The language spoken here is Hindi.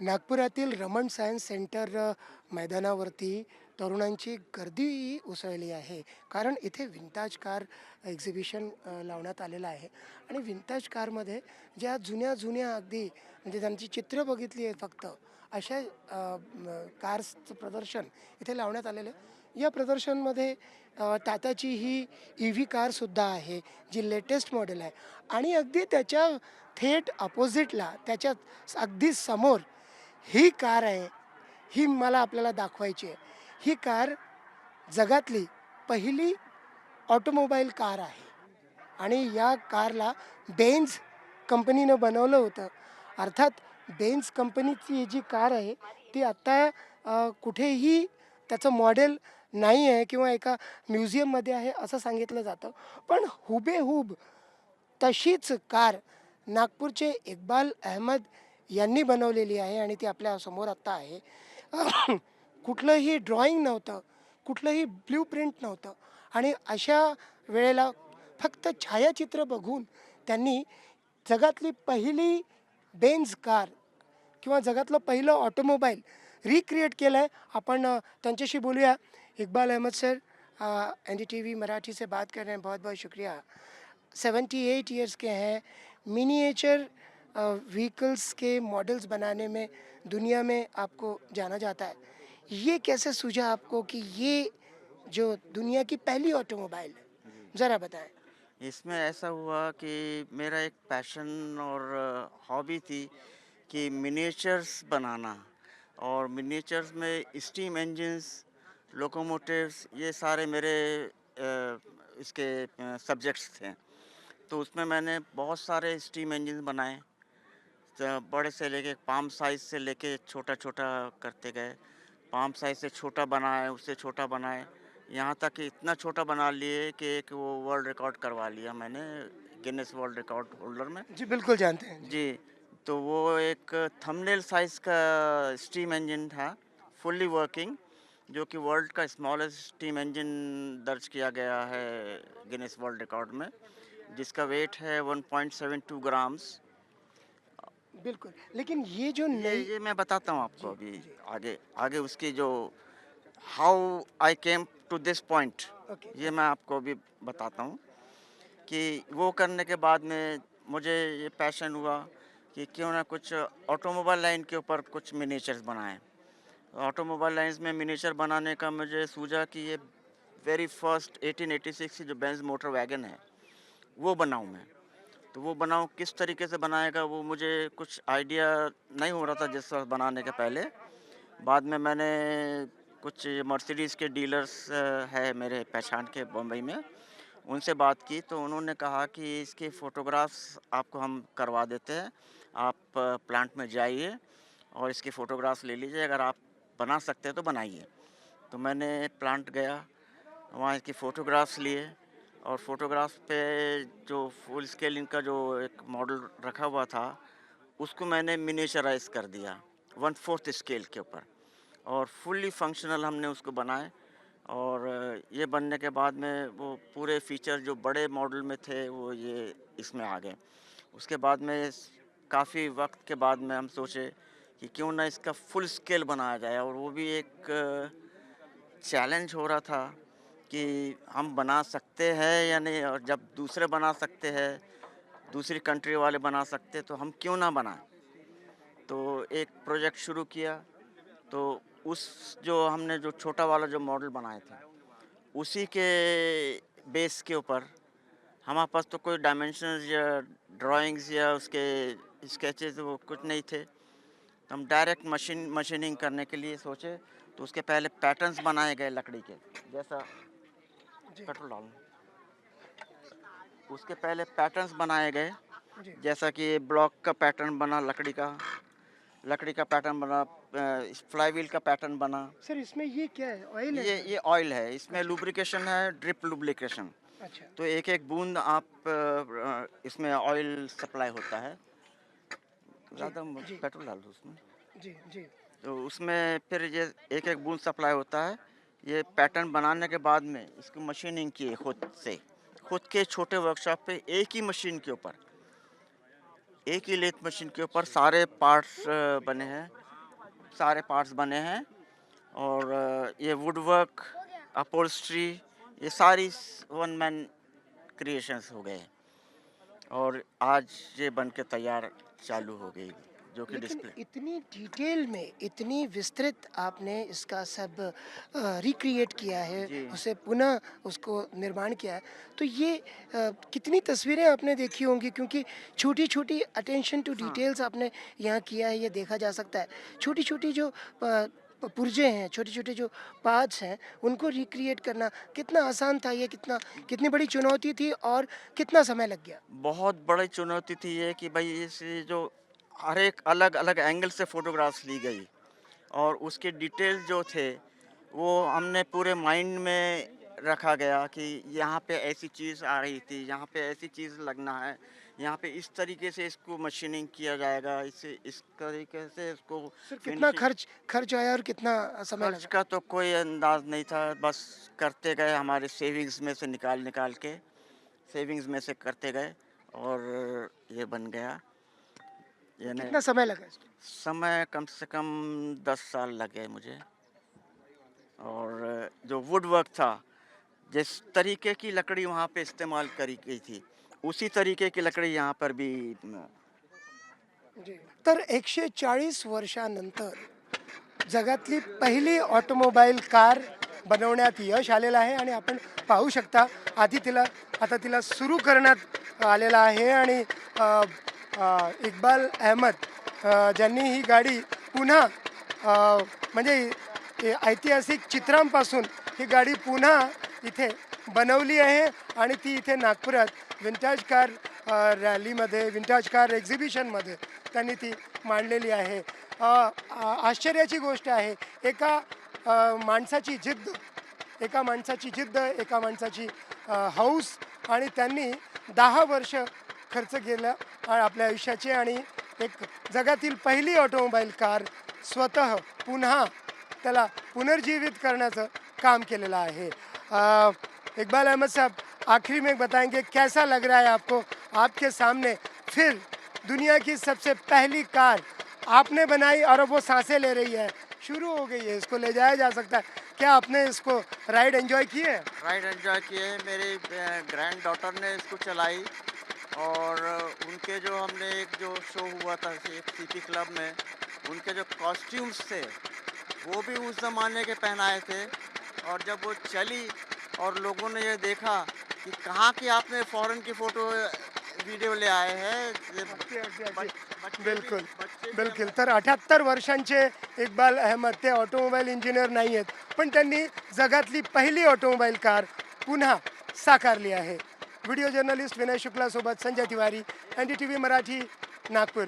नागपुरातील रमण सायन्स सेंटर मैदानावरती तरुणांची गर्दी उसळली आहे. कारण इथे विंताज कार एक्झिबिशन लावण्यात आलेलं आहे आणि विंताज कारमध्ये ज्या जुन्या अगदी म्हणजे त्यांची चित्र बघितली आहेत फक्त अशा कार्सचं प्रदर्शन इथे लावण्यात आलेलं आहे. या प्रदर्शनमध्ये टाटाची ही EV कारसुद्धा आहे, जी लेटेस्ट मॉडेल आहे आणि अगदी त्याच्या थेट अपोझिटला त्याच्यात अगदी समोर ही कार आहे. ही मला आपल्याला दाखवायची आहे. ही कार जगातली पहिली ऑटोमोबाईल कार आहे आणि या कारला बेन्झ कंपनीनं बनवलं होतं. अर्थात बेन्झ कंपनीची ही जी कार आहे ती आत्ता कुठेही त्याचं मॉडेल नाही आहे किंवा एका म्युझियममध्ये आहे असं सांगितलं जातं. पण हुबेहूब तशीच कार नागपूरचे इक्बाल अहमद यांनी बनवलेली आहे आणि ती आपल्या समोर आत्ता आहे. कुठलंही ड्रॉइंग नव्हतं, कुठलंही ब्ल्यूप्रिंट नव्हतं आणि अशा वेळेला फक्त छायाचित्र बघून त्यांनी जगातली पहिली बेन्झ कार किंवा जगातलं पहिलं ऑटोमोबाईल रिक्रिएट केलं आहे. आपण त्यांच्याशी बोलूया. इकबाल अहमद सर, NDTV मराठी से बात कर रहे हैं, बहुत बहुत शुक्रिया. 78 ईयर्स के हैं, मिनिएचर व्हीकल्स के मॉडल्स बनाने में दुनिया में आपको जाना जाता है. ये कैसे सूझा आपको कि ये जो दुनिया की पहली ऑटोमोबाइल है, ज़रा बताएं. इसमें ऐसा हुआ कि मेरा एक पैशन और हॉबी थी कि मिनिएचर्स बनाना। और मिनिएचर्स में स्टीम इंजन्स, लोकोमोटिव्स, ये सारे मेरे इसके सब्जेक्ट्स थे। तो उसमें मैंने बहुत सारे स्टीम इंजन्स बनाए, बड़े से लेके पाम साइज़ से लेके छोटा छोटा करते गए। पाम साइज़ से छोटा बनाए, उससे छोटा बनाए, यहाँ तक कि इतना छोटा बना लिए कि एक वो वर्ल्ड रिकॉर्ड करवा लिया मैंने गिनेस वर्ल्ड रिकॉर्ड होल्डर में। जी बिल्कुल जानते हैं जी. जी, तो वो एक थंबनेल साइज़ का स्टीम इंजन था, फुल्ली वर्किंग, जो कि वर्ल्ड का स्मॉलेस्ट स्टीम इंजन दर्ज किया गया है गिनेस वर्ल्ड रिकॉर्ड में, जिसका वेट है 1.72 ग्राम्स। बिल्कुल, लेकिन ये जो ये नई. ये मैं बताता हूँ आपको जी. अभी। जी. आगे आगे उसकी जो how I came to this point, okay ये ओके. मैं आपको अभी बताता हूँ कि वो करने के बाद में मुझे ये पैशन हुआ कि क्यों ना कुछ ऑटोमोबाइल लाइन के ऊपर कुछ मिनिएचर्स बनाएं। ऑटोमोबाइल लाइन्स में मिनिएचर बनाने का मुझे सूझा कि ये वेरी फर्स्ट 1886 की जो बेंज मोटर वैगन है वो बनाऊं मैं। तो वो बनाऊं, किस तरीके से बनाएगा वो मुझे कुछ आइडिया नहीं हो रहा था जिस वक्त बनाने के पहले। बाद में मैंने कुछ मर्सिडीज़ के डीलर्स है मेरे पहचान के बम्बई में, उनसे बात की तो उन्होंने कहा कि इसके फ़ोटोग्राफ्स आपको हम करवा देते हैं, आप प्लांट में जाइए और इसके फ़ोटोग्राफ्स ले लीजिए, अगर आप बना सकते हैं तो बनाइए। तो मैंने प्लांट गया, वहाँ इसकी फ़ोटोग्राफ्स लिए और फ़ोटोग्राफ्स पे जो फुल स्केल इनका जो एक मॉडल रखा हुआ था, उसको मैंने मिनिएचराइज़ कर दिया 1/4 स्केल के ऊपर, और फुल्ली फंक्शनल हमने उसको बनाए। और ये बनने के बाद में वो पूरे फीचर जो बड़े मॉडल में थे वो ये इसमें आ गए। उसके बाद में काफ़ी वक्त के बाद में हम सोचे कि क्यों ना इसका फुल स्केल बनाया जाए, और वो भी एक चैलेंज हो रहा था कि हम बना सकते हैं या नहीं, और जब दूसरे बना सकते हैं, दूसरी कंट्री वाले बना सकते हैं, तो हम क्यों ना बनाएं। तो एक प्रोजेक्ट शुरू किया। तो उस जो हमने जो छोटा वाला जो मॉडल बनाए थे, उसी के बेस के ऊपर हमारे पास तो कोई डायमेंशंस या ड्राइंग्स या उसके स्केचेस वो कुछ नहीं थे। तो हम डायरेक्ट मशीनिंग करने के लिए सोचे। तो उसके पहले पैटर्न्स बनाए गए लकड़ी के, जैसा जी. पेट्रोल डालना, उसके पहले पैटर्न्स बनाए गए, जी. जैसा कि ये ब्लॉक का पैटर्न बना, लकड़ी का पैटर्न बना, फ्लाईव्हील का पैटर्न बना। सर इसमें ये क्या है, ऑयल है ये सर? ऑयल है, इसमें अच्छा. लुब्रिकेशन है, ड्रिप लुब्रिकेशन। अच्छा. तो एक एक बूंद आप इसमें ऑयल सप्लाई होता है। जी. ज़्यादा जी. पेट्रोल डाल दो उसमें। जी. जी. तो उसमें फिर ये एक एक बूंद सप्लाई होता है। ये पैटर्न बनाने के बाद में इसकी मशीनिंग की है खुद से, खुद के छोटे वर्कशॉप पे, एक ही मशीन के ऊपर, एक ही लेथ मशीन के ऊपर सारे पार्ट्स बने हैं। सारे पार्ट्स बने हैं और ये वुड वर्क, अपहोल्स्ट्री, ये सारी वन मैन क्रिएशंस हो गए और आज ये बन के तैयार चालू हो गई जो कि लेकिन डिस्प्ले। इतनी डिटेल में, इतनी विस्तृत आपने इसका सब रिक्रिएट किया है, जी। उसे पुनः उसको निर्माण किया है, तो ये कितनी तस्वीरें आपने देखी होंगी, क्योंकि छोटी-छोटी अटेंशन टू हाँ। डिटेल्स आपने यहाँ किया है, ये देखा जा सकता है। छोटी-छोटी जो पुर्जे हैं, छोटे-छोटे जो पार्ट्स हैं, उनको रिक्रिएट करना कितना आसान था, ये कितनी बड़ी चुनौती थी और कितना समय लग गया? बहुत बड़ी चुनौती थी ये कि भाई इस जो हर एक अलग-अलग एंगल से फ़ोटोग्राफ्स ली गई और उसके डिटेल जो थे वो हमने पूरे माइंड में रखा गया कि यहाँ पे ऐसी चीज़ आ रही थी, यहाँ पे ऐसी चीज़ लगना है, यहाँ पे इस तरीके से इसको मशीनिंग किया जाएगा, इसे इस तरीके से इसको फिर कितना फिनिशिंग। खर्च आया और कितना समय खर्च लगा? का तो कोई अंदाज़ नहीं था, बस करते गए हमारे सेविंग्स में से निकाल के, सेविंग्स में से करते गए और ये बन गया। यानी कितना समय लगा इसको? समय कम से कम 10 साल लगे मुझे और जो वुड वर्क था, जिस तरीके की लकड़ी वहाँ पे इस्तेमाल करी गई थी, उसी तरीके की लकड़ी यहाँ पर भी जी. तर 140 वर्षानंतर जगातली पहिली ऑटोमोबाईल कार बनवण्यात यश आलेलं आहे आणि आपण पाहू शकता आता तिला सुरू करण्यात आलेला आहे आणि अ, इक्बाल अहमद ज्यांनी ही गाडी पुन्हा म्हणजे ऐतिहासिक चित्रांपासून ही गाडी पुन्हा इथे बनवली आहे आणि ती इथे नागपुरात विंटाज कार रॅलीमध्ये, विंटाज कार एक्झिबिशनमध्ये त्यांनी ती मांडलेली आहे. आश्चर्याची गोष्ट आहे, माणसाची जिद्द एका माणसाची जिद्द, एका माणसाची हौस, आणि त्यांनी 10 वर्ष खर्च केलं आपल्या आयुष्याचे आणि एक जगातील पहिली ऑटोमोबाईल कार स्वतः पुन्हा त्याला पुनर्जीवित करण्याचं काम केलेलं आहे. इकबाल अहमद साहब, आखिरी में बताएंगे कैसा लग रहा है आपको, आपके सामने फिर दुनिया की सबसे पहली कार आपने बनाई और अब वो सांसें ले रही है, शुरू हो गई है, इसको ले जाया जा सकता है. क्या आपने इसको राइड एंजॉय की है? राइड एंजॉय किए हैं। मेरी ग्रैंड डॉटर ने इसको चलाई और उनके जो हमने एक जो शो हुआ था एक सिटी क्लब में, उनके जो कॉस्ट्यूम्स थे वो भी उस ज़माने के पहनाए थे और जब वो चली और लोगों ने ये देखा कि कहाँ की आपने फॉरेन की फ़ोटो वीडियो ले आए हैं, ये बिलकुल बच्चे भी बिलकुल. तर 78 वर्षांचे इक्बाल अहमद, ते ऑटोमोबाईल इंजिनियर नाही आहेत, पण त्यांनी जगातली पहिली ऑटोमोबाईल कार पुन्हा साकारली आहे. व्हिडिओ जर्नलिस्ट विनय शुक्लासोबत संजय तिवारी, NDTV मराठी, नागपूर.